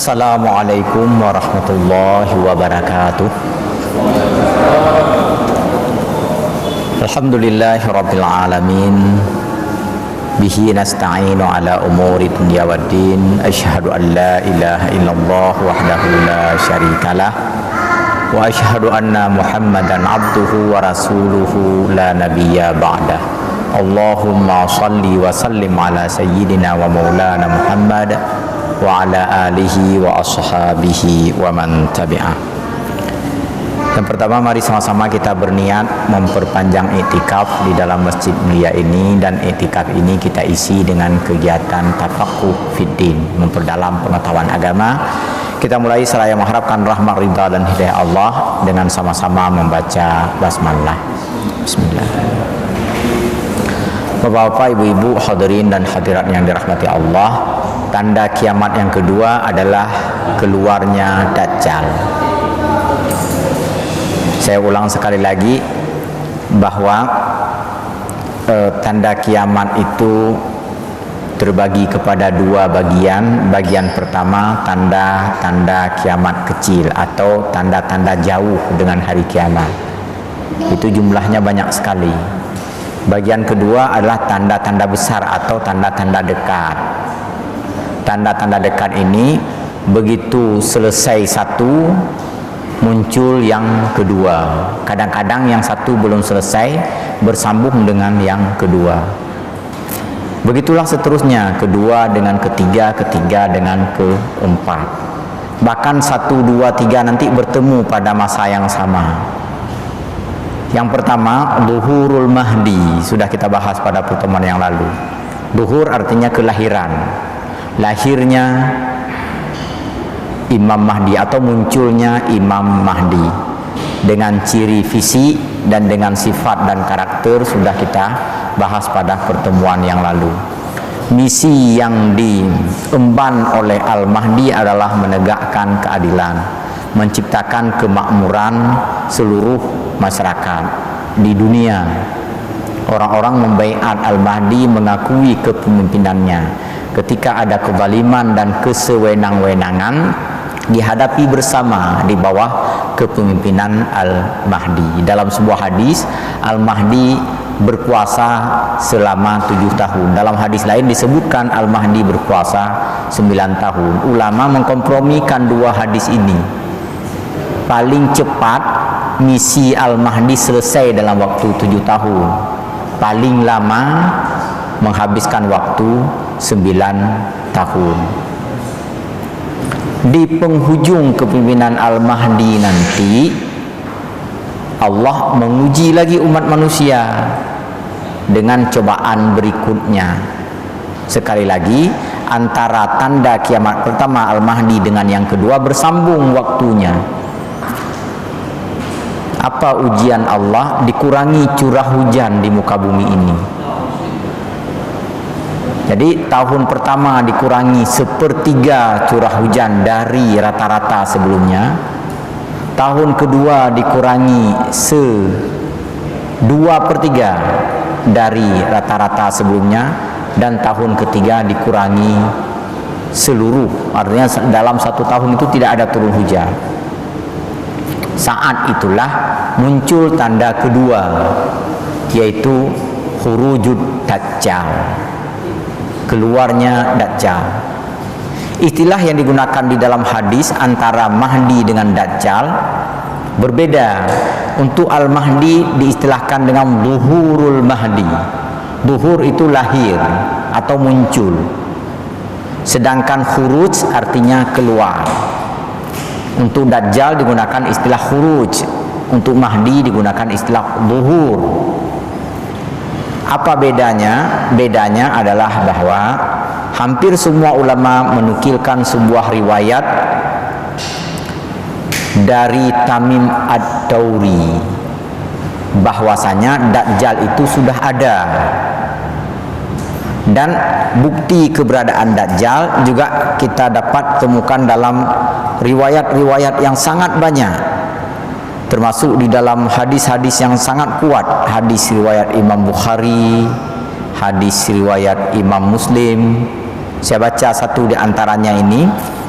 Assalamualaikum warahmatullahi wabarakatuh. Alhamdulillahi rabbil alamin. Bihi nasta'inu ala umuri dunya waddin. Asyhadu an la ilaha illallah wahdahu la syarikalah. Wa asyhadu anna Muhammadan abduhu wa rasuluhu la nabiyya ba'dah. Allahumma salli wa sallim ala sayyidina wa maulana Muhammad wa ala alihi wa ashabihi wa man tabi'ah. Yang pertama, mari sama-sama kita berniat memperpanjang iktikaf di dalam masjid mulia ini, dan iktikaf ini kita isi dengan kegiatan tafaqquh fiddin, memperdalam pengetahuan agama. Kita mulai seraya mengharapkan rahmat, ridha dan hidayah Allah dengan sama-sama membaca basmalah. Bismillah. Bapak-bapak, ibu-ibu, hadirin dan hadirat yang dirahmati Allah, tanda kiamat yang kedua adalah keluarnya Dajjal. Saya ulang sekali lagi bahwa tanda kiamat itu terbagi kepada dua bagian. Bagian pertama, tanda-tanda kiamat kecil atau tanda-tanda jauh dengan hari kiamat. Itu jumlahnya banyak sekali. Bagian kedua adalah tanda-tanda besar atau tanda-tanda dekat. Tanda-tanda dekat ini begitu selesai satu, muncul yang kedua. Kadang-kadang yang satu belum selesai bersambung dengan yang kedua. Begitulah seterusnya, kedua dengan ketiga, ketiga dengan keempat. Bahkan 1, 2, 3 nanti bertemu pada masa yang sama. Yang pertama, Zuhurul Mahdi, sudah kita bahas pada pertemuan yang lalu. Zuhur artinya kelahiran, lahirnya Imam Mahdi atau munculnya Imam Mahdi dengan ciri fisik dan dengan sifat dan karakter sudah kita bahas pada pertemuan yang lalu. Misi yang diemban oleh Al-Mahdi adalah menegakkan keadilan, menciptakan kemakmuran seluruh masyarakat di dunia. Orang-orang membaiat Al-Mahdi, mengakui kepemimpinannya. Ketika ada kezaliman dan kesewenang-wenangan dihadapi bersama di bawah kepemimpinan Al-Mahdi. Dalam sebuah hadis, Al-Mahdi berkuasa selama 7 tahun. Dalam hadis lain disebutkan Al-Mahdi berkuasa 9 tahun. Ulama mengkompromikan dua hadis ini. Paling cepat misi Al-Mahdi selesai dalam waktu 7 tahun. Paling lama menghabiskan waktu 9 tahun. Di penghujung kepemimpinan Al-Mahdi nanti, Allah menguji lagi umat manusia dengan cobaan berikutnya. Sekali lagi, antara tanda kiamat pertama Al-Mahdi dengan yang kedua bersambung waktunya. Apa ujian Allah? Dikurangi curah hujan di muka bumi ini. Jadi tahun pertama dikurangi 1/3 curah hujan dari rata-rata sebelumnya. Tahun kedua dikurangi 2/3 dari rata-rata sebelumnya. Dan tahun ketiga dikurangi seluruh. Artinya dalam 1 tahun itu tidak ada turun hujan. Saat itulah muncul tanda kedua, yaitu khurujud Dajjal, keluarnya Dajjal. Istilah yang digunakan di dalam hadis antara Mahdi dengan Dajjal berbeda. Untuk Al-Mahdi diistilahkan dengan Zuhurul Mahdi. Zuhur itu lahir atau muncul, sedangkan khuruj artinya keluar. Untuk Dajjal digunakan istilah khuruj, untuk Mahdi digunakan istilah zuhur. Apa bedanya? Bedanya adalah bahwa hampir semua ulama menukilkan sebuah riwayat dari Tamim Ad-Dauri bahwasanya Dajjal itu sudah ada, dan bukti keberadaan Dajjal juga kita dapat temukan dalam riwayat-riwayat yang sangat banyak, termasuk di dalam hadis-hadis yang sangat kuat. Hadis riwayat Imam Bukhari, hadis riwayat Imam Muslim. Saya baca satu di antaranya ini,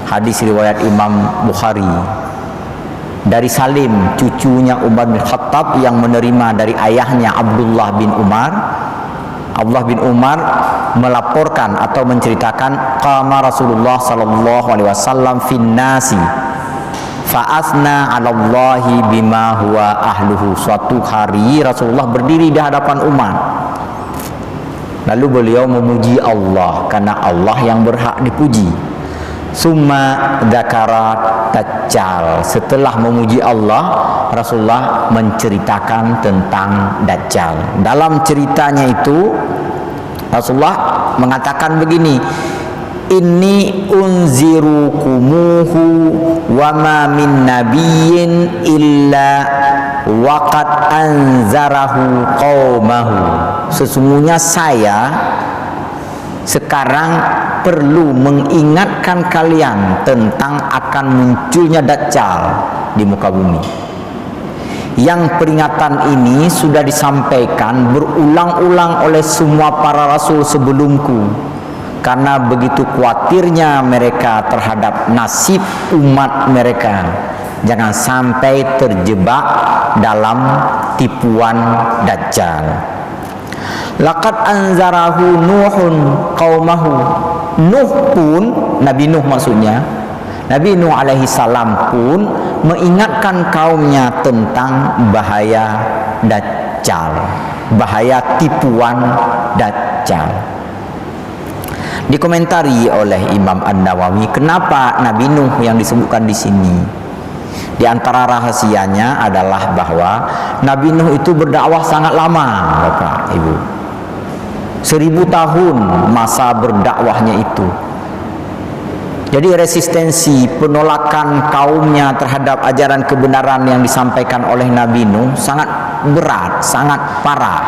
hadis riwayat Imam Bukhari, dari Salim cucunya Umar bin Khattab yang menerima dari ayahnya Abdullah bin Umar. Abdullah bin Umar melaporkan atau menceritakan qama Rasulullah sallallahu alaihi wasallam fin nasi fa asna 'ala Allahi bima huwa ahluhu. Suatu hari Rasulullah berdiri di hadapan umat, lalu beliau memuji Allah karena Allah yang berhak dipuji. Summa dzakara Dajjal. Setelah memuji Allah, Rasulullah menceritakan tentang Dajjal. Dalam ceritanya itu Rasulullah mengatakan begini, inni unzirukumuhu wa ma min nabiyyin illa waqad anzarahu qaumahu. Sesungguhnya saya sekarang perlu mengingatkan kalian tentang akan munculnya Dajjal di muka bumi. Yang peringatan ini sudah disampaikan berulang-ulang oleh semua para rasul sebelumku, karena begitu khawatirnya mereka terhadap nasib umat mereka, jangan sampai terjebak dalam tipuan Dajjal. Laqad anzarahu Nuhun qaumahu. Nuh pun, Nabi Nuh maksudnya, Nabi Nuh alaihi salam pun mengingatkan kaumnya tentang bahaya Dajjal, bahaya tipuan Dajjal. Dikomentari oleh Imam An-Nawawi, kenapa Nabi Nuh yang disebutkan di sini? Di antara rahasianya adalah bahwa Nabi Nuh itu berdakwah sangat lama, Bapak Ibu. 1000 tahun masa berdakwahnya itu. Jadi resistensi penolakan kaumnya terhadap ajaran kebenaran yang disampaikan oleh Nabi Nuh sangat berat, sangat parah.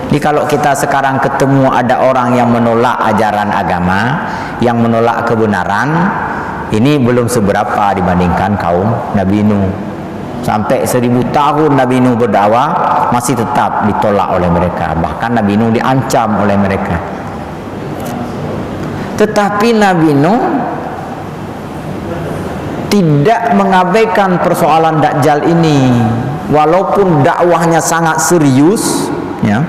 Jadi kalau kita sekarang ketemu ada orang yang menolak ajaran agama, yang menolak kebenaran, ini belum seberapa dibandingkan kaum Nabi Nuh. Sampai 1000 tahun Nabi Nuh berdakwah masih tetap ditolak oleh mereka. Bahkan Nabi Nuh diancam oleh mereka. Tetapi Nabi Nuh tidak mengabaikan persoalan Dajjal ini. Walaupun dakwahnya sangat serius, ya,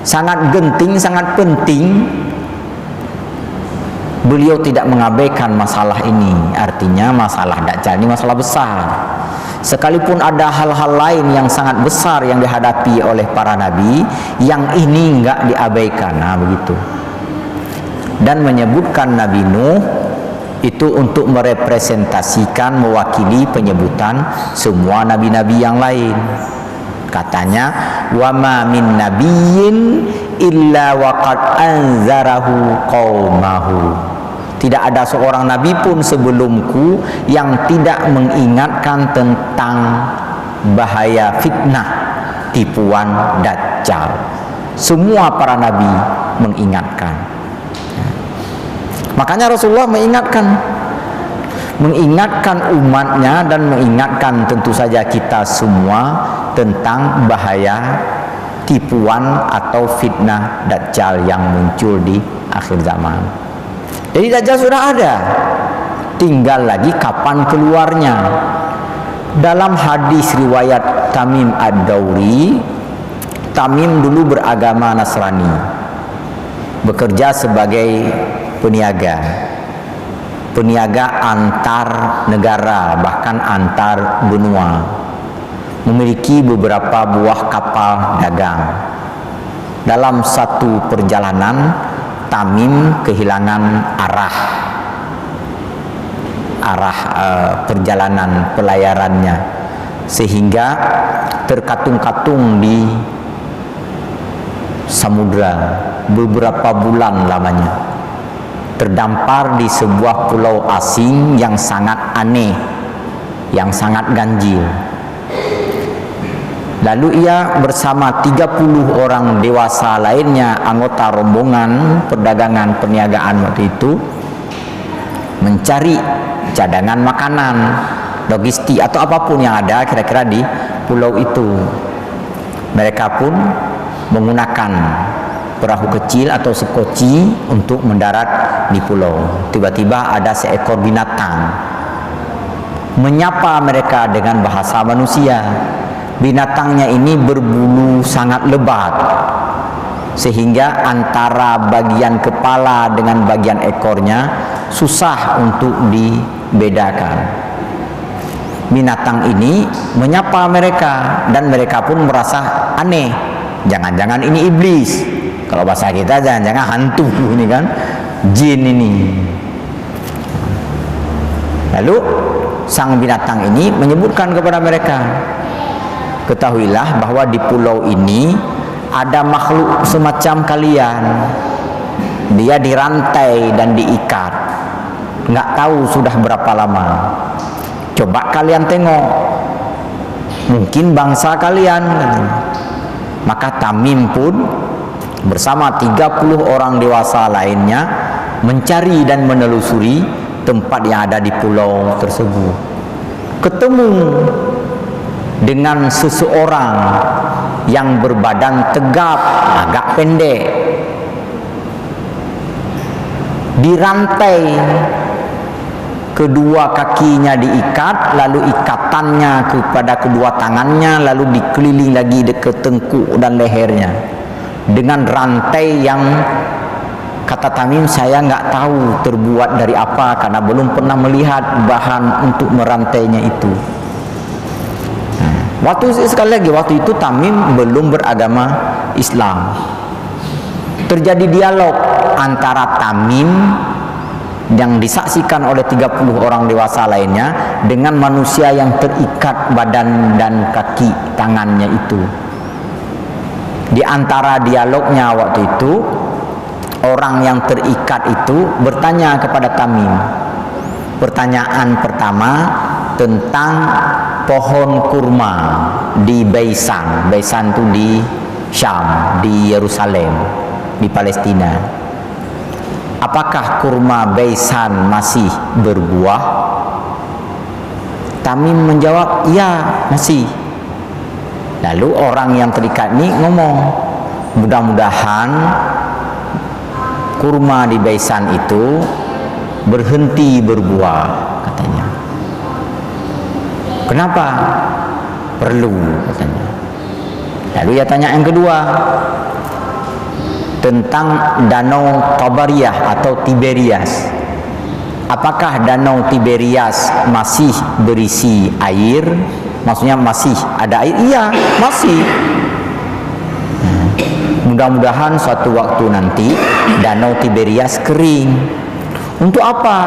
sangat genting, sangat penting, beliau tidak mengabaikan masalah ini. Artinya masalah Dajjal ini masalah besar. Sekalipun ada hal-hal lain yang sangat besar yang dihadapi oleh para nabi, yang ini enggak diabaikan. Nah, begitu. Dan menyebutkan Nabi Nuh itu untuk merepresentasikan, mewakili penyebutan semua nabi-nabi yang lain. Katanya, wa ma min nabiyyin illa waqad anzarahu qaumahu. Tidak ada seorang nabi pun sebelumku yang tidak mengingatkan tentang bahaya fitnah tipuan Dajjal. Semua para nabi mengingatkan. Makanya Rasulullah mengingatkan umatnya dan mengingatkan tentu saja kita semua tentang bahaya tipuan atau fitnah Dajjal yang muncul di akhir zaman. Jadi Dajjal sudah ada, tinggal lagi kapan keluarnya. Dalam hadis riwayat Tamim Ad-Dauri, Tamim dulu beragama Nasrani, bekerja sebagai peniaga antar negara, bahkan antar benua, memiliki beberapa buah kapal dagang. Dalam satu perjalanan, Tamim kehilangan arah perjalanan pelayarannya, sehingga terkatung-katung di samudra beberapa bulan lamanya, terdampar di sebuah pulau asing yang sangat aneh, yang sangat ganjil. Lalu ia bersama 30 orang dewasa lainnya, anggota rombongan perdagangan perniagaan waktu itu, mencari cadangan makanan, logistik atau apapun yang ada kira-kira di pulau itu. Mereka pun menggunakan perahu kecil atau sekoci untuk mendarat di pulau. Tiba-tiba ada seekor binatang menyapa mereka dengan bahasa manusia. Binatangnya ini berbulu sangat lebat, sehingga antara bagian kepala dengan bagian ekornya susah untuk dibedakan. Binatang ini menyapa mereka dan mereka pun merasa aneh. Jangan-jangan ini iblis. Kalau bahasa kita jangan-jangan hantu ini kan, jin ini. Lalu sang binatang ini menyebutkan kepada mereka, ketahuilah bahwa di pulau ini ada makhluk semacam kalian. Dia dirantai dan diikat, nggak tahu sudah berapa lama. Coba kalian tengok, mungkin bangsa kalian. Maka Tamim pun bersama 30 orang dewasa lainnya mencari dan menelusuri tempat yang ada di pulau tersebut. Ketemu dengan seseorang yang berbadan tegap, agak pendek, dirantai, kedua kakinya diikat, lalu ikatannya kepada kedua tangannya, lalu dikeliling lagi ke tengkuk dan lehernya dengan rantai yang kata Tamim, saya nggak tahu terbuat dari apa karena belum pernah melihat bahan untuk merantainya itu. Sekali lagi waktu itu Tamim belum beragama Islam. Terjadi dialog antara Tamim yang disaksikan oleh 30 orang dewasa lainnya dengan manusia yang terikat badan dan kaki tangannya itu. Di antara dialognya waktu itu, orang yang terikat itu bertanya kepada Tamim. Pertanyaan pertama tentang pohon kurma di Baisan. Baisan itu di Syam, di Yerusalem, di Palestina. Apakah kurma Baisan masih berbuah? Tamim menjawab, iya masih. Lalu orang yang terikat ini ngomong, mudah-mudahan kurma di Baisan itu berhenti berbuah, katanya. Kenapa? Perlu, katanya. Lalu ia tanya yang kedua tentang danau Tabariyah atau Tiberias. Apakah danau Tiberias masih berisi air? Maksudnya masih ada air? Iya, masih. Mudah-mudahan suatu waktu nanti danau Tiberias kering. Untuk apa?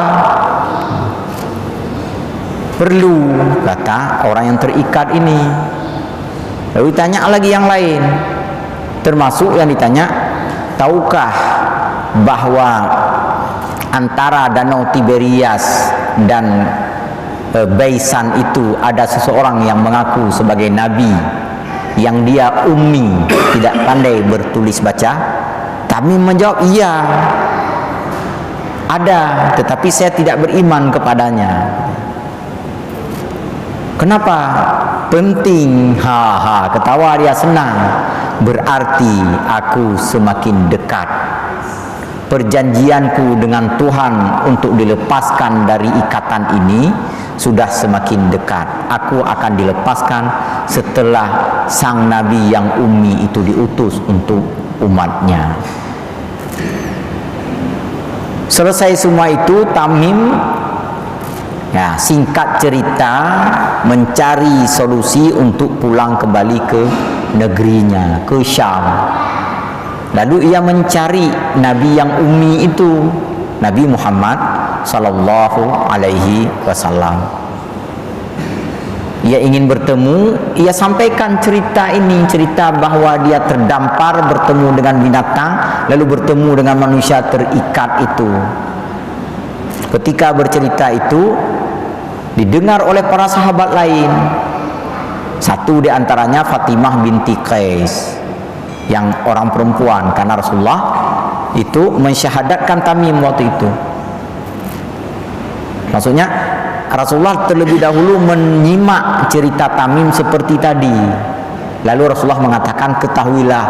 Perlu, kata orang yang terikat ini. Lalu ditanya lagi yang lain, termasuk yang ditanya, tahukah bahwa antara danau Tiberias dan Baisan itu ada seseorang yang mengaku sebagai nabi, yang dia ummi, tidak pandai bertulis baca? Tamim menjawab, iya ada, tetapi saya tidak beriman kepadanya. Kenapa? Penting. Ketawa dia senang. Berarti aku semakin dekat. Perjanjianku dengan Tuhan untuk dilepaskan dari ikatan ini sudah semakin dekat. Aku akan dilepaskan setelah sang nabi yang ummi itu diutus untuk umatnya. Selesai semua itu, Tamim, ya, singkat cerita, mencari solusi untuk pulang kembali ke negerinya, ke Syam. Lalu ia mencari nabi yang ummi itu, Nabi Muhammad sallallahu alaihi wasallam. Ia ingin bertemu, ia sampaikan cerita ini, cerita bahwa dia terdampar bertemu dengan binatang, lalu bertemu dengan manusia terikat itu. Ketika bercerita itu didengar oleh para sahabat lain. Satu di antaranya Fatimah binti Qais, yang orang perempuan, karena Rasulullah itu mensyahadatkan Tamim waktu itu. Maksudnya Rasulullah terlebih dahulu menyimak cerita Tamim seperti tadi. Lalu Rasulullah mengatakan, ketahuilah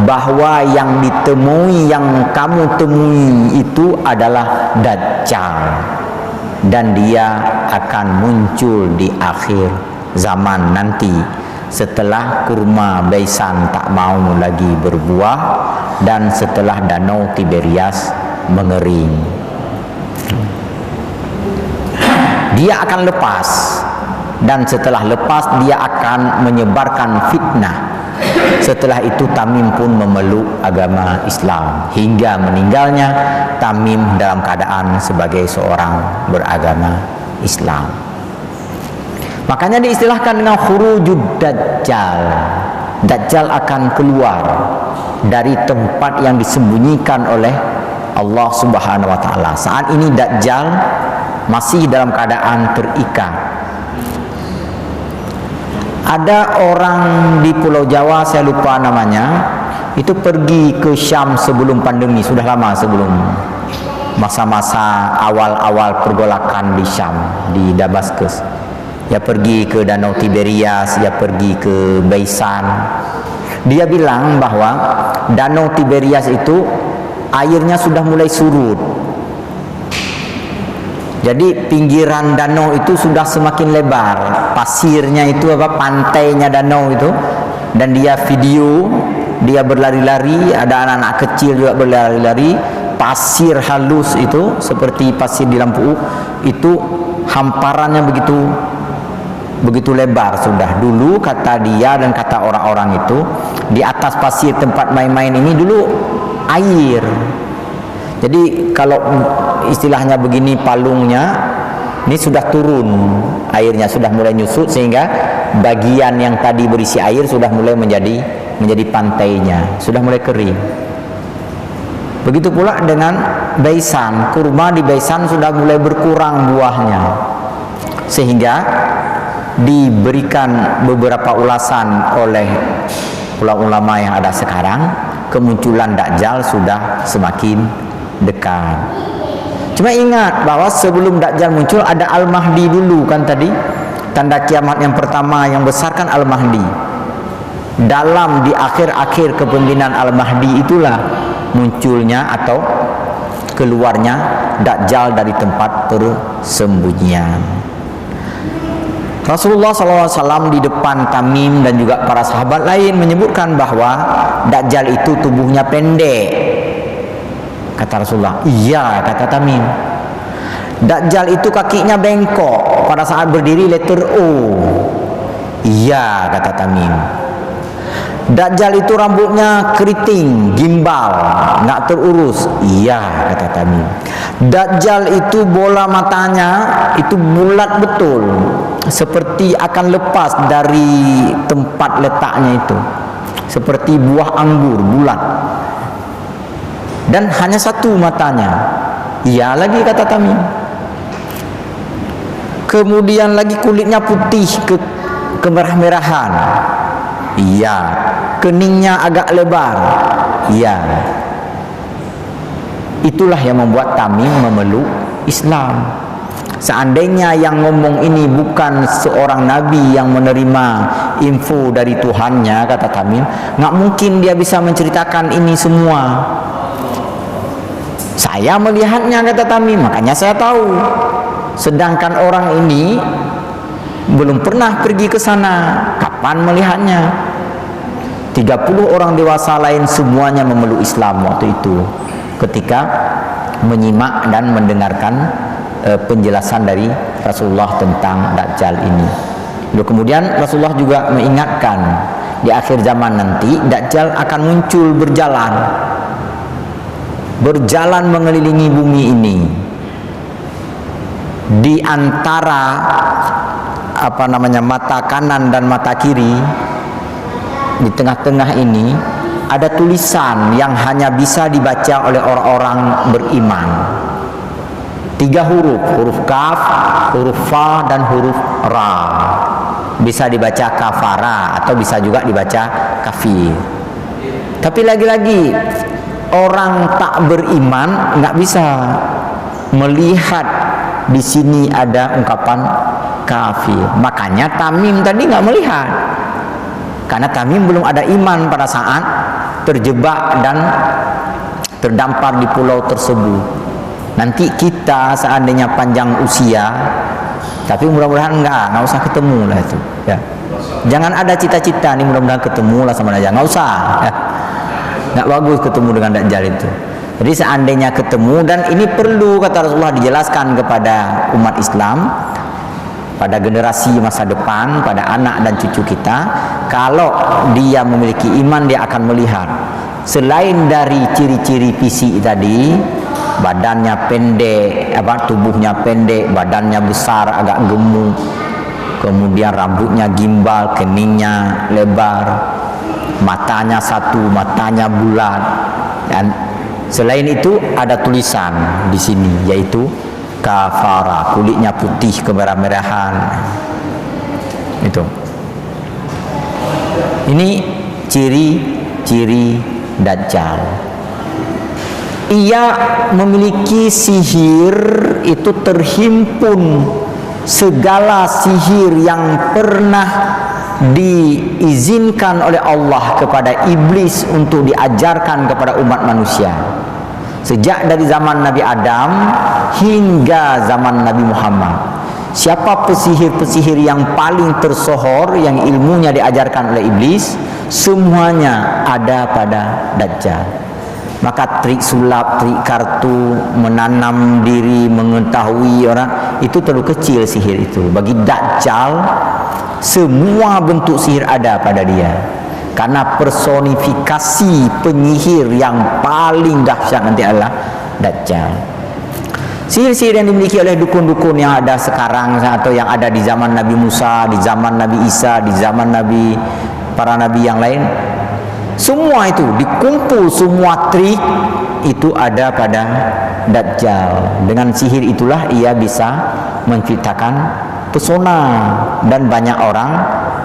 bahwa yang ditemui, yang kamu temui itu adalah Dajjal, dan dia akan muncul di akhir zaman nanti, setelah kurma Baisan tak mau lagi berbuah dan setelah danau Tiberias mengering. Dia akan lepas, dan setelah lepas dia akan menyebarkan fitnah. Setelah itu Tamim pun memeluk agama Islam. Hingga meninggalnya, Tamim dalam keadaan sebagai seorang beragama Islam. Makanya diistilahkan dengan khurujud Dajjal. Dajjal akan keluar dari tempat yang disembunyikan oleh Allah Subhanahu wa taala. Saat ini Dajjal masih dalam keadaan terikat. Ada orang di Pulau Jawa, saya lupa namanya, itu pergi ke Syam sebelum pandemi, sudah lama, sebelum masa-masa awal-awal pergolakan di Syam, di Damaskus. Ya pergi ke danau Tiberias, ya pergi ke Baisan. Dia bilang bahwa danau Tiberias itu airnya sudah mulai surut. Jadi pinggiran danau itu sudah semakin lebar, pasirnya itu pantainya danau itu, dan dia video, dia berlari-lari, ada anak-anak kecil juga berlari-lari, pasir halus itu seperti pasir di Lampu itu hamparannya begitu lebar sudah. Dulu kata dia dan kata orang-orang itu, di atas pasir tempat main-main ini dulu air. Jadi kalau istilahnya begini, palungnya ini sudah turun, airnya sudah mulai nyusut, sehingga bagian yang tadi berisi air sudah mulai menjadi pantainya, sudah mulai kering. Begitu pula dengan Baisan, kurma di Baisan sudah mulai berkurang buahnya, sehingga diberikan beberapa ulasan oleh ulama yang ada sekarang, kemunculan Dajjal sudah semakin dekat. Cuma ingat bahwa sebelum Dajjal muncul ada Al-Mahdi dulu kan tadi. Tanda kiamat yang pertama yang besar kan Al-Mahdi. Dalam di akhir-akhir kepemimpinan Al-Mahdi itulah munculnya atau keluarnya Dajjal dari tempat persembunyian. Rasulullah SAW di depan Tamim dan juga para sahabat lain menyebutkan bahwa Dajjal itu tubuhnya pendek. Kata Rasulullah, iya, kata Tamim. Dajjal itu kakinya bengkok, pada saat berdiri letter O. Iya, kata Tamim. Dajjal itu rambutnya keriting, gimbal, nggak terurus. Iya, kata Tamim. Dajjal itu bola matanya itu bulat betul, seperti akan lepas dari tempat letaknya itu, seperti buah anggur bulat. Dan hanya satu matanya. Iya lagi, kata Tamim. Kemudian lagi kulitnya putih kemerah-merahan. Iya. Keningnya agak lebar. Iya. Itulah yang membuat Tamim memeluk Islam. Seandainya yang ngomong ini bukan seorang nabi yang menerima info dari Tuhannya, kata Tamim, nggak mungkin dia bisa menceritakan ini semua. Saya melihatnya, kata Tamim, makanya saya tahu. Sedangkan orang ini belum pernah pergi ke sana. Kapan melihatnya? 30 orang dewasa lain semuanya memeluk Islam waktu itu, ketika menyimak dan mendengarkan penjelasan dari Rasulullah tentang Dajjal ini. Lalu kemudian Rasulullah juga mengingatkan, di akhir zaman nanti Dajjal akan muncul berjalan mengelilingi bumi ini. Di antara mata kanan dan mata kiri, di tengah-tengah ini ada tulisan yang hanya bisa dibaca oleh orang-orang beriman. 3 huruf, huruf kaf, huruf fa, dan huruf ra. Bisa dibaca kafara atau bisa juga dibaca kafir. Tapi lagi-lagi orang tak beriman nggak bisa melihat di sini ada ungkapan kafir. Makanya Tamim tadi nggak melihat. Karena kami belum ada iman pada saat terjebak dan terdampar di pulau tersebut. Nanti kita seandainya panjang usia, tapi mudah-mudahan nggak usah ketemu lah itu. Ya. Jangan ada cita-cita nih mudah-mudahan ketemu lah sama Dajjal, nggak usah. Ya. Nggak bagus ketemu dengan Dajjal itu. Jadi seandainya ketemu, dan ini perlu kata Rasulullah dijelaskan kepada umat Islam, pada generasi masa depan, pada anak dan cucu kita, kalau dia memiliki iman dia akan melihat selain dari ciri-ciri fisik tadi, badannya pendek, tubuhnya pendek, badannya besar, agak gemuk, kemudian rambutnya gimbal, keningnya lebar, matanya satu, matanya bulat, dan selain itu ada tulisan di sini yaitu kafara, kulitnya putih kemerah-merahan. Itu. Ini ciri-ciri Dajjal. Ia memiliki sihir, itu terhimpun segala sihir yang pernah diizinkan oleh Allah kepada iblis untuk diajarkan kepada umat manusia. Sejak dari zaman Nabi Adam hingga zaman Nabi Muhammad. Siapa pesihir-pesihir yang paling tersohor, yang ilmunya diajarkan oleh iblis, semuanya ada pada Dajjal. Maka trik sulap, trik kartu, menanam diri, mengetahui orang, itu terlalu kecil sihir itu. Bagi Dajjal, semua bentuk sihir ada pada dia. Karena personifikasi penyihir yang paling dahsyat nanti adalah Dajjal. Sihir-sihir yang dimiliki oleh dukun-dukun yang ada sekarang atau yang ada di zaman Nabi Musa, di zaman Nabi Isa, di zaman para nabi yang lain, semua itu dikumpul, semua trik itu ada pada Dajjal. Dengan sihir itulah ia bisa menciptakan pesona, dan banyak orang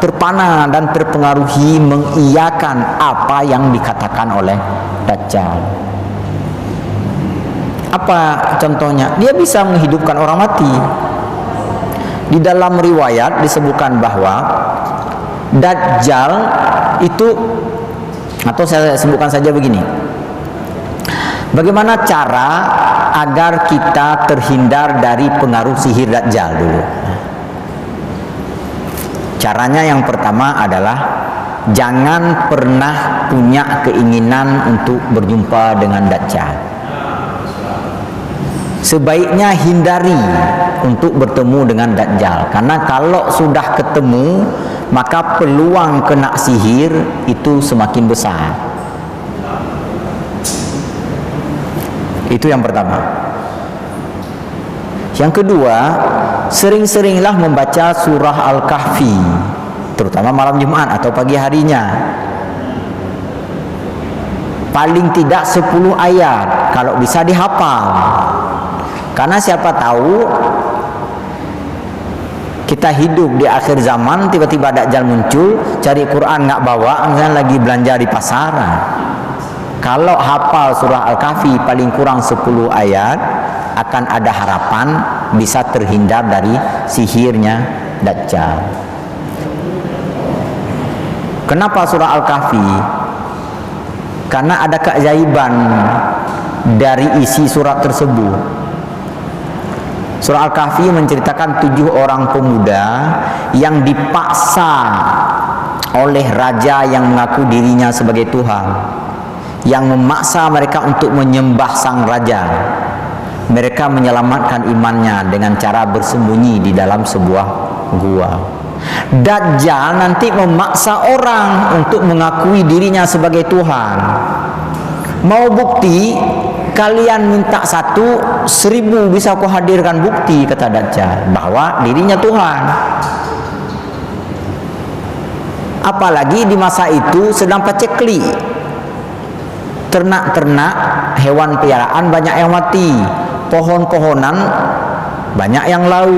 terpana dan terpengaruhi mengiyakan apa yang dikatakan oleh Dajjal. Apa contohnya? Dia bisa menghidupkan orang mati. Di dalam riwayat disebutkan bahwa Dajjal itu, atau saya sebutkan saja begini, bagaimana cara agar kita terhindar dari pengaruh sihir Dajjal dulu. Caranya yang pertama adalah jangan pernah punya keinginan untuk berjumpa dengan Dajjal. Sebaiknya hindari untuk bertemu dengan Dajjal, karena kalau sudah ketemu maka peluang kena sihir itu semakin besar. Itu yang pertama. Yang kedua, sering-seringlah membaca surah Al-Kahfi, terutama malam Jumat atau pagi harinya. Paling tidak 10 ayat, kalau bisa dihafal. Karena siapa tahu kita hidup di akhir zaman, tiba-tiba Dajjal muncul, cari Quran nggak bawa, misalnya lagi belanja di pasaran. Kalau hafal surah Al-Kahfi paling kurang 10 ayat, akan ada harapan bisa terhindar dari sihirnya Dajjal. Kenapa surah Al-Kahfi? Karena ada keajaiban dari isi surat tersebut. Surah Al-Kahfi menceritakan 7 orang pemuda yang dipaksa oleh raja yang mengaku dirinya sebagai Tuhan, yang memaksa mereka untuk menyembah sang raja. Mereka menyelamatkan imannya dengan cara bersembunyi di dalam sebuah gua. Dajjal nanti memaksa orang untuk mengakui dirinya sebagai Tuhan. Mau bukti? Kalian minta 1, 1000 bisa aku hadirkan bukti, kata Dajjal, bahwa dirinya Tuhan. Apalagi di masa itu sedang paceklik, ternak-ternak, hewan piaraan banyak yang mati, pohon-pohonan banyak yang lau,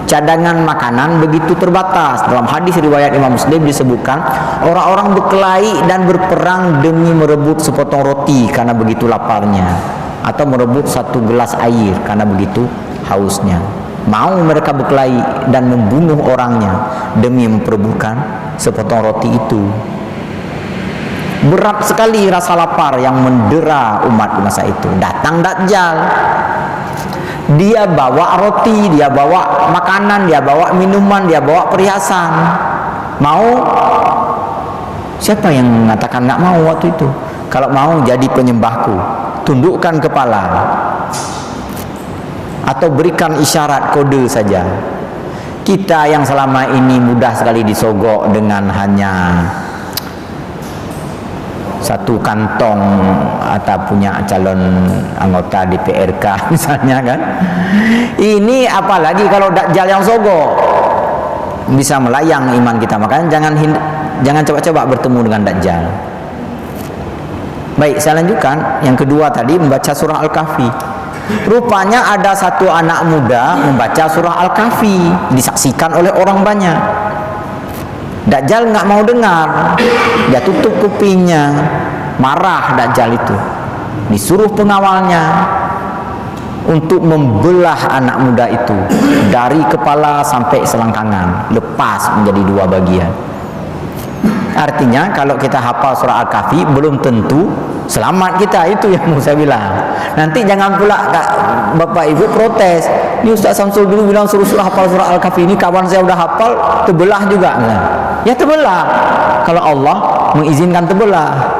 cadangan makanan begitu terbatas. Dalam hadis riwayat Imam Muslim disebutkan orang-orang berkelahi dan berperang demi merebut sepotong roti karena begitu laparnya, atau merebut 1 gelas air karena begitu hausnya. Mau mereka berkelahi dan membunuh orangnya demi memperebutkan sepotong roti itu. Berat sekali rasa lapar yang mendera umat di masa itu. Datang Dajjal. Dia bawa roti, dia bawa makanan, dia bawa minuman, dia bawa perhiasan. Mau? Siapa yang mengatakan nggak mau waktu itu? Kalau mau, jadi penyembahku, tundukkan kepala atau berikan isyarat kode saja. Kita yang selama ini mudah sekali disogok dengan hanya satu kantong atau punya calon anggota DPRK misalnya kan. Ini apalagi kalau Dajjal yang sogok, bisa melayang iman kita. Makanya jangan coba-coba bertemu dengan Dajjal. Baik, saya lanjutkan. Yang kedua tadi membaca surah Al-Kahfi. Rupanya ada satu anak muda membaca surah Al-Kahfi, disaksikan oleh orang banyak. Dajjal nggak mau dengar, dia tutup kupingnya. Marah Dajjal itu, disuruh pengawalnya untuk membelah anak muda itu dari kepala sampai selangkangan, lepas menjadi dua bagian. Artinya kalau kita hafal surah Al-Kahfi belum tentu selamat kita, itu yang mau saya bilang. Nanti jangan pula Bapak Ibu protes, ini Ustaz Samsul dulu bilang suruh hafal surah Al-Kahfi, ini kawan saya udah hafal terbelah juga. Ya terbelah, kalau Allah mengizinkan terbelah.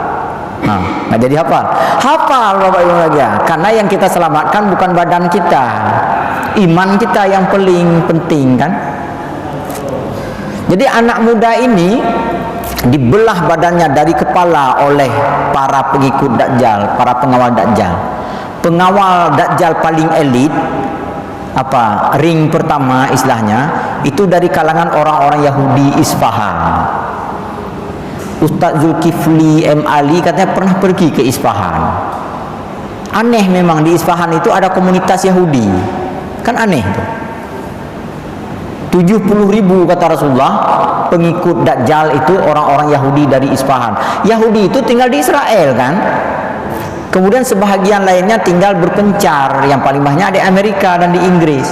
Nggak jadi hafal Bapak Ibu lagi ya. Karena yang kita selamatkan bukan badan kita, iman kita yang paling penting kan. Jadi anak muda ini dibelah badannya dari kepala oleh para pengikut Dajjal, para pengawal Dajjal. Pengawal Dajjal paling elit, ring pertama istilahnya, itu dari kalangan orang-orang Yahudi Isfahan. Ustaz Zulkifli M. Ali katanya pernah pergi ke Isfahan. Aneh memang, di Isfahan itu ada komunitas Yahudi. Kan aneh itu. 70.000 kata Rasulullah pengikut Dajjal itu orang-orang Yahudi dari Isfahan. Yahudi itu tinggal di Israel kan. Kemudian sebahagian lainnya tinggal berpencar, yang paling banyak di Amerika dan di Inggris.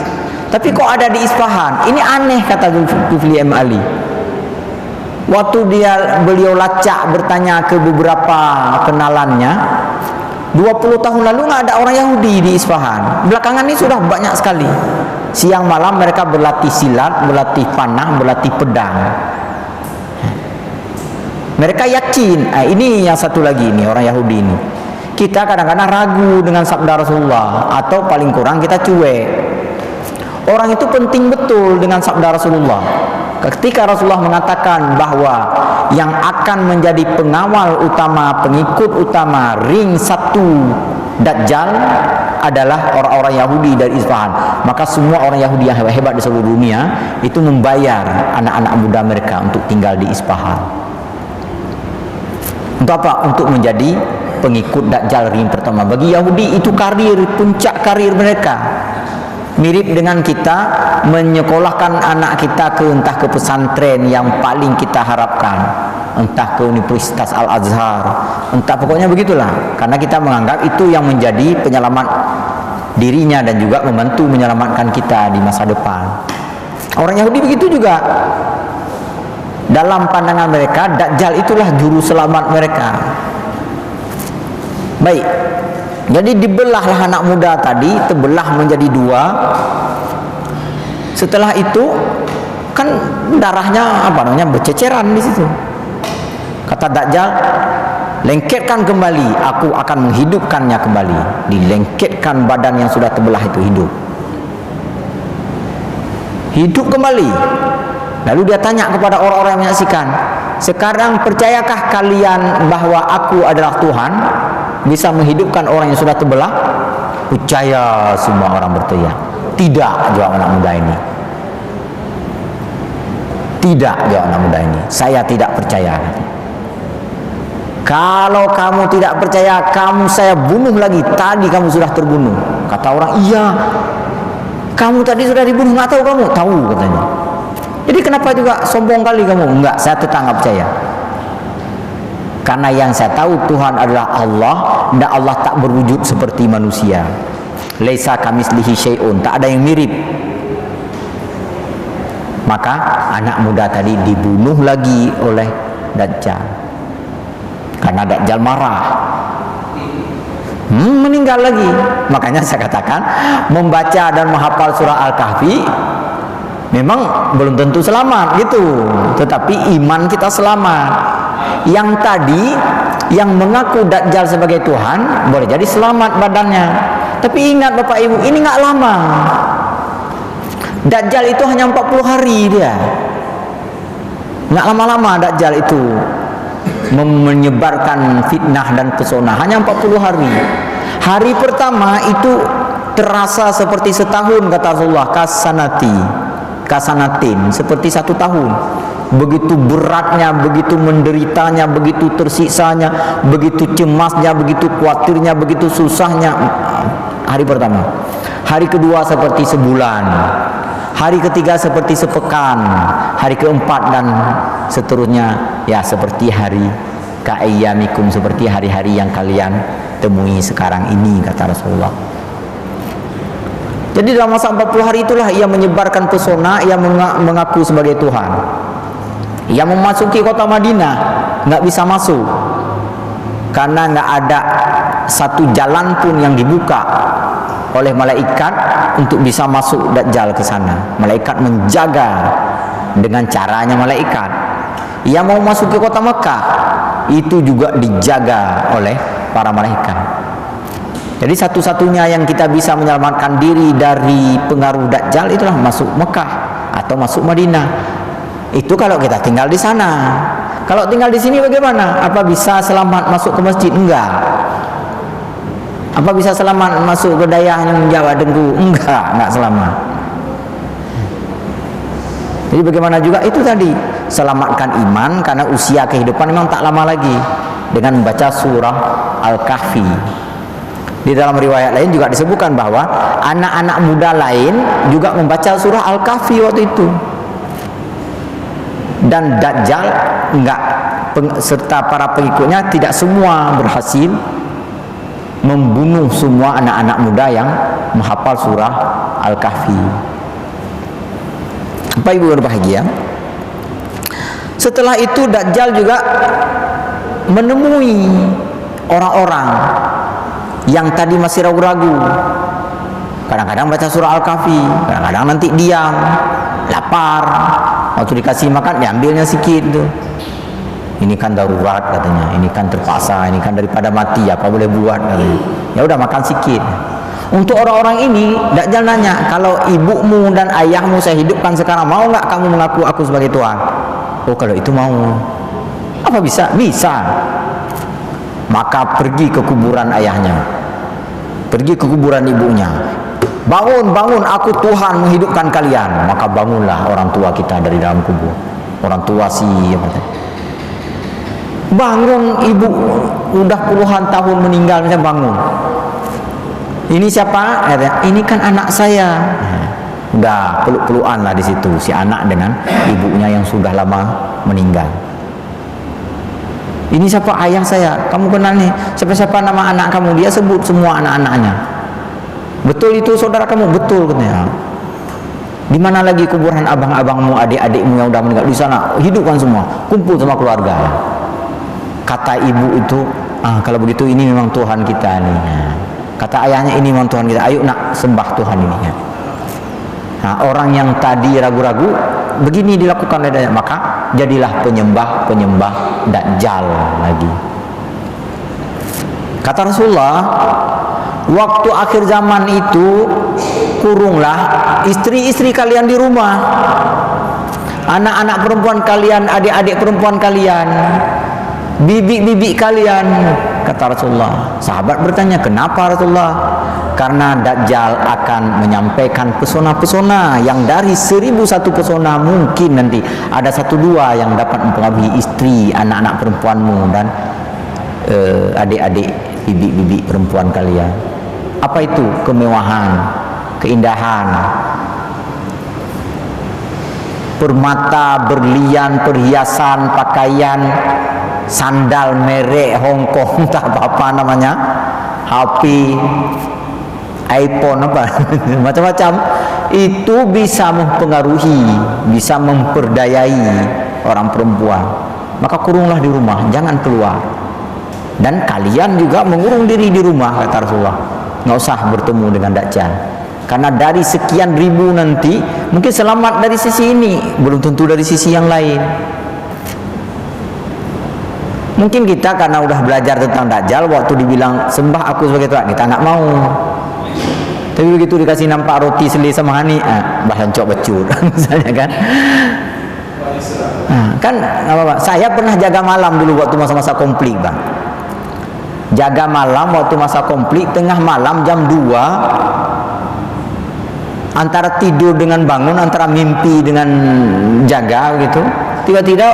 Tapi kok ada di Isfahan? Ini aneh kata Zulkifli M. Ali. Waktu beliau lacak bertanya ke beberapa kenalannya, 20 tahun lalu nggak ada orang Yahudi di Isfahan. Belakangan ini sudah banyak sekali. Siang malam mereka berlatih silat, berlatih panah, berlatih pedang. Mereka yakin, ini yang satu lagi ini orang Yahudi ini. Kita kadang-kadang ragu dengan sabda Rasulullah, atau paling kurang kita cuek. Orang itu penting betul dengan sabda Rasulullah. Ketika Rasulullah mengatakan bahwa yang akan menjadi pengawal utama, pengikut utama ring satu Dajjal adalah orang-orang Yahudi dari Isfahan, maka semua orang Yahudi yang hebat di seluruh dunia itu membayar anak-anak muda mereka untuk tinggal di Isfahan. Untuk apa? Untuk menjadi pengikut Dajjal ring pertama. Bagi Yahudi itu karir, puncak karir mereka. Mirip dengan kita menyekolahkan anak kita ke entah ke pesantren yang paling kita harapkan, entah ke Universitas Al-Azhar, entah, pokoknya begitulah. Karena kita menganggap itu yang menjadi penyelamat dirinya dan juga membantu menyelamatkan kita di masa depan. Orang Yahudi begitu juga. Dalam pandangan mereka, Dajjal itulah juru selamat mereka. Baik. Jadi dibelahlah anak muda tadi, terbelah menjadi dua. Setelah itu kan darahnya berceceran di situ. Kata Dajjal, lengketkan kembali, aku akan menghidupkannya kembali. Dilengketkan badan yang sudah terbelah itu hidup kembali. Lalu dia tanya kepada orang-orang yang menyaksikan, sekarang percayakah kalian bahwa aku adalah Tuhan, bisa menghidupkan orang yang sudah terbelah? Percaya, semua orang berteriak. Tidak, jawab anak muda ini. Tidak, jawab anak muda ini. Saya tidak percaya. Kalau kamu tidak percaya, saya bunuh lagi. Tadi kamu sudah terbunuh. Kata orang, iya. Kamu tadi sudah dibunuh, nggak tahu kamu? Tahu, katanya. Jadi kenapa juga sombong kali kamu? Enggak, saya tetap nggak percaya. Karena yang saya tahu Tuhan adalah Allah, dan Allah tak berwujud seperti manusia. Laisa kamitslihi syai'un, tak ada yang mirip Maka anak muda tadi dibunuh lagi oleh Dajjal karena Dajjal marah, meninggal lagi. Makanya saya katakan membaca dan menghafal surah Al-Kahfi memang belum tentu selamat gitu, tetapi iman kita selamat. Yang tadi yang mengaku Dajjal sebagai Tuhan boleh jadi selamat badannya, tapi ingat Bapak Ibu, ini nggak lama. Dajjal itu hanya 40 hari dia, nggak lama-lama Dajjal itu menyebarkan fitnah dan pesona, hanya 40 hari. Hari pertama itu terasa seperti setahun, kata Rasulullah, kasanatin, seperti 1 tahun. Begitu beratnya, begitu menderitanya, begitu tersiksanya, begitu cemasnya, begitu khawatirnya, begitu susahnya. Hari pertama. Hari kedua seperti sebulan, hari ketiga seperti sepekan, hari keempat dan seterusnya ya seperti hari ka'ayyamikum, seperti hari-hari yang kalian temui sekarang ini, kata Rasulullah. Jadi dalam masa 40 hari itulah ia menyebarkan pesona, ia mengaku sebagai Tuhan. Ia memasuki kota Madinah, nggak bisa masuk karena nggak ada satu jalan pun yang dibuka oleh malaikat untuk bisa masuk Dajjal ke sana. Malaikat menjaga dengan caranya malaikat. Ia mau masuk ke kota Mekah, itu juga dijaga oleh para malaikat. Jadi satu-satunya yang kita bisa menyelamatkan diri dari pengaruh Dajjal itulah masuk Mekah atau masuk Madinah. Itu kalau kita tinggal di sana. Kalau tinggal di sini bagaimana? Apa bisa selamat masuk ke masjid? Enggak. Apa bisa selamat masuk ke dayah yang Jawa Dengku? Enggak selamat. Jadi bagaimana juga itu tadi, selamatkan iman karena usia kehidupan memang tak lama lagi dengan membaca surah Al-Kahfi. Di dalam riwayat lain juga disebutkan bahwa anak-anak muda lain juga membaca surah Al-Kahfi waktu itu. Dan Dajjal enggak, serta para pengikutnya tidak semua berhasil membunuh semua anak-anak muda yang menghafal surah Al-Kahfi. Bapak Ibu berbahagia, setelah itu Dajjal juga menemui orang-orang yang tadi masih ragu-ragu. Kadang-kadang baca surah Al-Kahfi, kadang-kadang nanti diam, lapar. Waktu dikasih makan, diambilnya sedikit tuh. Ini kan darurat katanya, ini kan terpaksa, ini kan daripada mati, apa boleh buat katanya. Ya udah makan sedikit. Untuk orang-orang ini, Dajjal nanya, kalau ibumu dan ayahmu saya hidupkan sekarang, mau nggak kamu mengaku aku sebagai Tuhan? Oh kalau itu mau. Apa bisa? Bisa. Maka pergi ke kuburan ayahnya, pergi ke kuburan ibunya. Bangun, bangun, aku Tuhan menghidupkan kalian. Maka bangunlah orang tua kita dari dalam kubur. Orang tua bangun, ibu udah puluhan tahun meninggal, misalnya bangun. Ini siapa? Ini kan anak saya. Udah peluk-pelukan lah di situ si anak dengan ibunya yang sudah lama meninggal. Ini siapa? Ayah saya. Kamu kenal nih? Siapa-siapa nama anak kamu? Dia sebut semua anak-anaknya. Betul itu saudara kamu? Betul katanya. Di mana lagi kuburan abang-abangmu, adik-adikmu yang udah meninggal? Di sana. Hidupkan semua, kumpul sama keluarga. Kata ibu itu, kalau begitu ini memang Tuhan kita nih. Kata ayahnya, ini memang Tuhan kita. Ayo nak sembah Tuhan ini. Nah, orang yang tadi ragu-ragu, begini dilakukan oleh Dajjal. Maka jadilah penyembah Dajjal lagi. Kata Rasulullah, waktu akhir zaman itu kurunglah istri-istri kalian di rumah, anak-anak perempuan kalian, adik-adik perempuan kalian, bibi-bibi kalian, kata Rasulullah. Sahabat bertanya, kenapa Rasulullah? Karena Dajjal akan menyampaikan pesona-pesona yang dari 1001 pesona mungkin nanti ada 1-2 yang dapat mempengaruhi istri, anak-anak perempuanmu dan adik-adik bibi-bibi perempuan kalian. Apa itu? Kemewahan, keindahan, permata, berlian, perhiasan, pakaian, sandal merek Hongkong, tak apa namanya, HP, iPhone apa macam-macam itu bisa mempengaruhi, bisa memperdayai orang perempuan. Maka kurunglah di rumah, jangan keluar. Dan kalian juga mengurung diri di rumah, kata Rasulullah. Nggak usah bertemu dengan Dajjal. Karena dari sekian ribu nanti, mungkin selamat dari sisi ini, belum tentu dari sisi yang lain. Mungkin kita karena udah belajar tentang Dajjal, waktu dibilang sembah aku sebagai Tuhan, kita nggak mau. Tapi begitu dikasih nampak roti selai sama hani, bahkan cok becut, misalnya kan. Kan apa-apa. Saya pernah jaga malam dulu waktu masa-masa konflik, Bang. Jaga malam waktu masa konflik, tengah malam jam 2, antara tidur dengan bangun, antara mimpi dengan jaga gitu. Tiba-tiba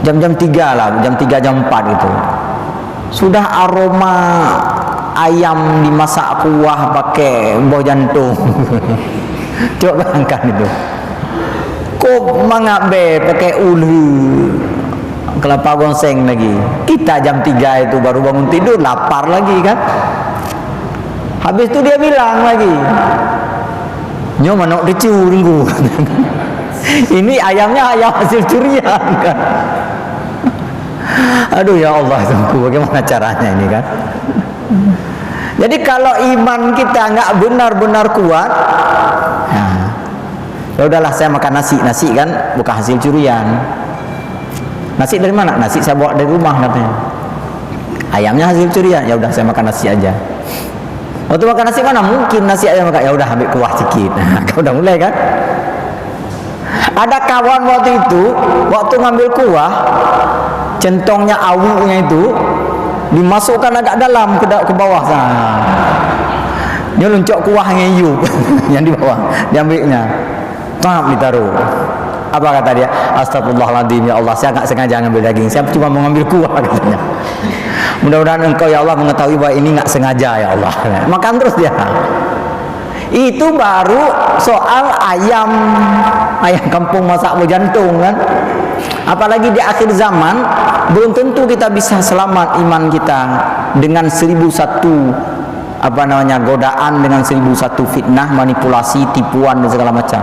jam-jam 3 lah, jam 3 jam 4 gitu. Sudah aroma ayam dimasak kuah pakai bau jantung. Coba bayangkan itu. Kok mangabe pakai ulu kelapa gonseng lagi. Kita jam 3 itu baru bangun tidur, lapar lagi kan. Habis itu dia bilang lagi, "Nyo manok dicuri ku." Ini ayamnya ayam hasil curian kan. Aduh ya Allah, bagaimana caranya ini kan. Jadi kalau iman kita nggak benar-benar kuat, ya udahlah saya makan nasi kan bukan hasil curian. Nasi dari mana? Nasi saya bawa dari rumah katanya. Ayamnya hasil curian, ya udah saya makan nasi aja. Waktu makan nasi mana mungkin nasi ayam makan, ya udah ambil kuah sedikit. Nah, kau udah mulai kan? Ada kawan waktu itu, waktu ngambil kuah, centongnya awunya itu dimasukkan agak dalam ke bawah sana. Dia luncok kuah ngeyup yang di bawah, diambilnya. Tap ditaruh. Apa kata dia? Astagfirullahaladzim, ya Allah, saya nggak sengaja ngambil daging, saya cuma mau ngambil kuah katanya. Mudah-mudahan engkau ya Allah mengetahui bahwa ini nggak sengaja ya Allah. Makan terus dia. Itu baru soal ayam kampung masak jantung kan. Apalagi di akhir zaman belum tentu kita bisa selamat iman kita dengan 1001 godaan, dengan 1001 fitnah, manipulasi, tipuan dan segala macam.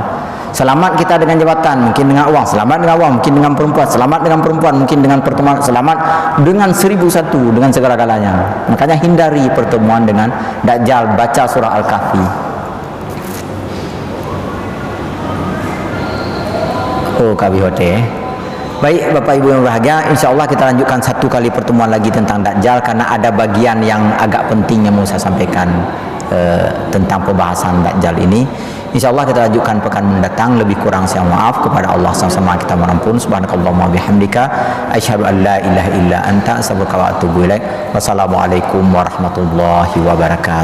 Selamat kita dengan jabatan, mungkin dengan uang, selamat dengan uang, mungkin dengan perempuan, selamat dengan perempuan, mungkin dengan pertemuan, selamat dengan 1001, dengan segala-galanya. Makanya hindari pertemuan dengan Dajjal, baca surah Al-Kahfi. Oh, kabihote. Baik Bapak Ibu yang berbahagia, insya Allah kita lanjutkan satu kali pertemuan lagi tentang Dajjal, karena ada bagian yang agak penting yang mau saya sampaikan tentang pembahasan Dajjal ini. Insya Allah kita lanjutkan pekan mendatang. Lebih kurang saya maaf, kepada Allah sama-sama kita mengampun. Subhanakallahumma bihamdika asyhadu an la ilaha illa anta astaghfiruka wa atubu ilaik. Wassalamualaikum warahmatullahi wabarakatuh.